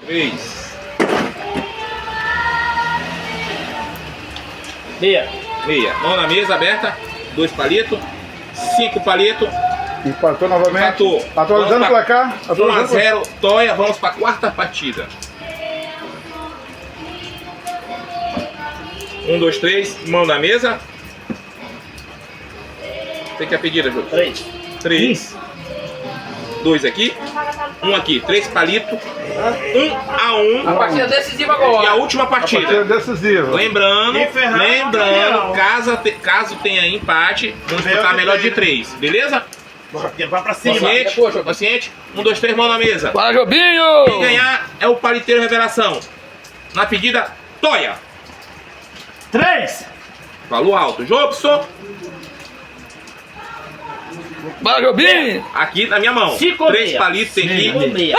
3. Meia. Meia. Mão na mesa aberta. 2 palitos. 5 palitos. Empatou novamente. Empatou. Atualizando o placar. 1 a 0, Toia. Vamos para a quarta partida. 1, 2, 3. Mão na mesa. Tem que a pedida, Júlio? 3. 3. 2 aqui. 1 aqui. 3 palitos. 1 a 1. A partida decisiva E agora. a última Partida partida. decisiva. Lembrando, Ferrado, caso tenha empate, vamos disputar melhor de 3, beleza? Vai pra cima. Consciente? Consciente? 1, 2, 3, mão na mesa. Bora, Jobinho! Quem ganhar é o paliteiro revelação. Na pedida, Toia. 3. Valor alto. Jobson, Bora, Jobinho! aqui na minha mão. 5 ou 3 meia? palitos tem aqui. 5 ou meia.